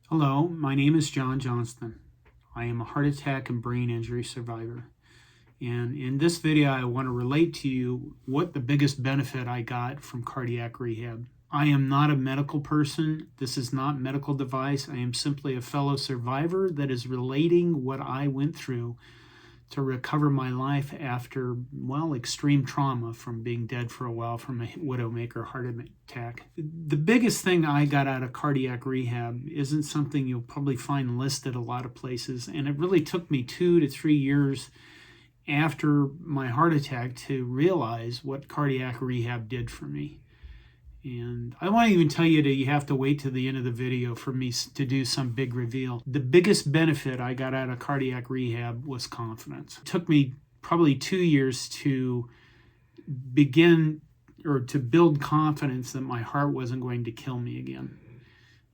Hello, my name is John Johnston. I am a heart attack and brain injury survivor. And in this video, I want to relate to you what the biggest benefit I got from cardiac rehab. I am not a medical person. This is not medical advice. I am simply a fellow survivor that is relating what I went through to recover my life after, extreme trauma from being dead for a while from a widowmaker heart attack. The biggest thing I got out of cardiac rehab isn't something you'll probably find listed a lot of places, and it really took me 2 to 3 years after my heart attack to realize what cardiac rehab did for me. And I won't even tell you that you have to wait to the end of the video for me to do some big reveal. The biggest benefit I got out of cardiac rehab was confidence. It took me probably 2 years to begin or to build confidence that my heart wasn't going to kill me again.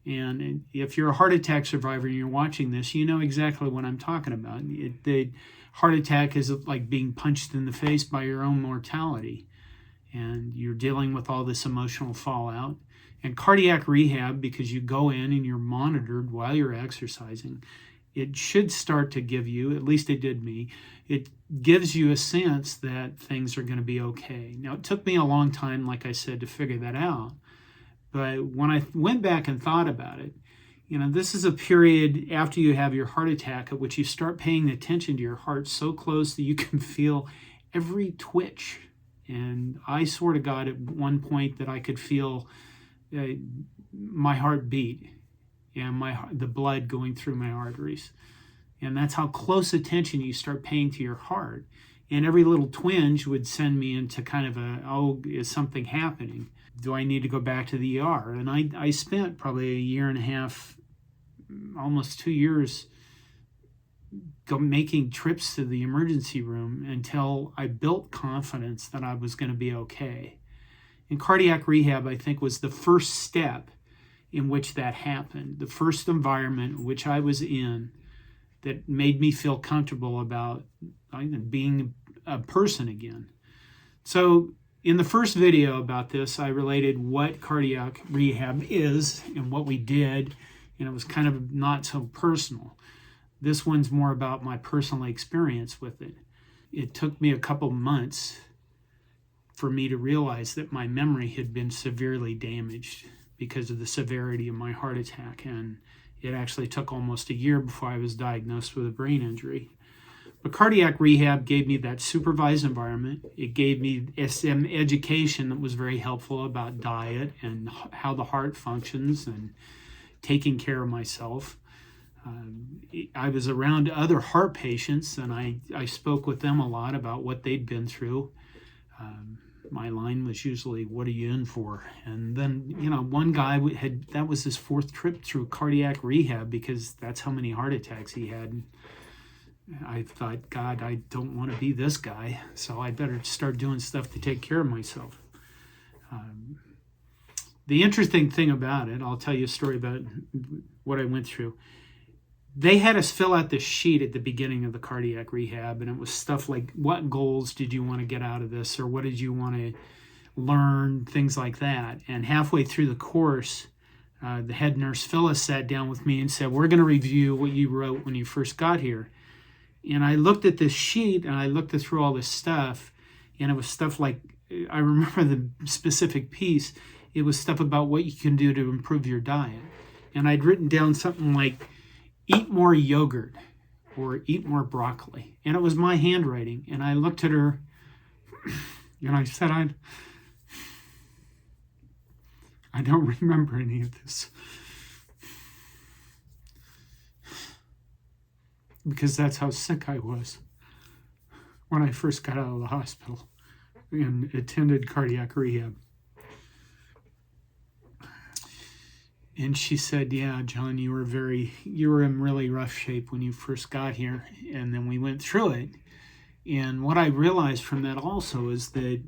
And if you're a heart attack survivor and you're watching this, you know exactly what I'm talking about. The heart attack is like being punched in the face by your own mortality. And you're dealing with all this emotional fallout. And cardiac rehab, because you go in and you're monitored while you're exercising, it should start to give you, at least it did me, it gives you a sense that things are going to be okay. Now, it took me a long time, like I said, to figure that out. But when I went back and thought about it, this is a period after you have your heart attack at which you start paying attention to your heart so close that you can feel every twitch. And I sort of got at one point that I could feel my heart beat and the blood going through my arteries. And that's how close attention you start paying to your heart. And every little twinge would send me into kind of is something happening? Do I need to go back to the ER? And I spent probably a year and a half, almost 2 years, making trips to the emergency room until I built confidence that I was going to be okay. And cardiac rehab, I think, was the first step in which that happened, the first environment which I was in that made me feel comfortable about being a person again. So in the first video about this, I related what cardiac rehab is and what we did, and it was kind of not so personal. This one's more about my personal experience with it. It took me a couple months for me to realize that my memory had been severely damaged because of the severity of my heart attack. And it actually took almost a year before I was diagnosed with a brain injury. But cardiac rehab gave me that supervised environment. It gave me some education that was very helpful about diet and how the heart functions and taking care of myself. I was around other heart patients, and I spoke with them a lot about what they'd been through. My line was usually, "What are you in for?" And then, one guy that was his 4th trip through cardiac rehab because that's how many heart attacks he had. I thought, God, I don't want to be this guy, so I better start doing stuff to take care of myself. The interesting thing about it, I'll tell you a story about what I went through. They had us fill out this sheet at the beginning of the cardiac rehab, and it was stuff like, what goals did you want to get out of this, or what did you want to learn, things like that. And halfway through the course, the head nurse, Phyllis, sat down with me and said, we're going to review what you wrote when you first got here. And I looked at this sheet, and I looked through all this stuff, and it was stuff like, I remember the specific piece, it was stuff about what you can do to improve your diet. And I'd written down something like, eat more yogurt or eat more broccoli. And it was my handwriting. And I looked at her and I said, I don't remember any of this. Because that's how sick I was when I first got out of the hospital and attended cardiac rehab. And she said, yeah, John, you were in really rough shape when you first got here. And then we went through it. And what I realized from that also is that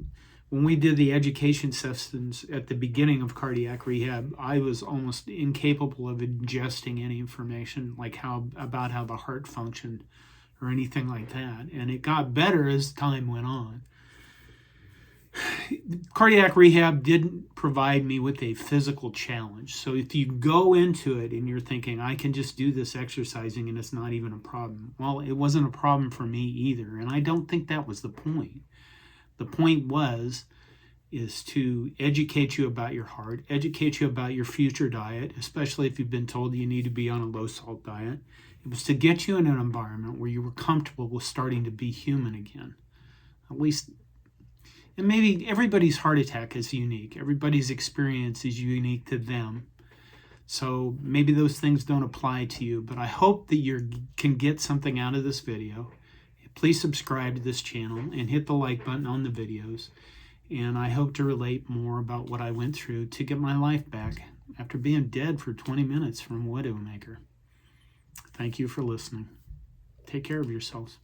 when we did the education sessions at the beginning of cardiac rehab, I was almost incapable of ingesting any information like about how the heart functioned or anything like that. And it got better as time went on. Cardiac rehab didn't provide me with a physical challenge. So if you go into it and you're thinking, I can just do this exercising and it's not even a problem. Well, it wasn't a problem for me either. And I don't think that was the point. The point is to educate you about your heart, educate you about your future diet, especially if you've been told you need to be on a low salt diet. It was to get you in an environment where you were comfortable with starting to be human again. At least, and maybe everybody's heart attack is unique. Everybody's experience is unique to them. So maybe those things don't apply to you, but I hope that you can get something out of this video. Please subscribe to this channel and hit the like button on the videos. And I hope to relate more about what I went through to get my life back after being dead for 20 minutes from Widowmaker. Thank you for listening. Take care of yourselves.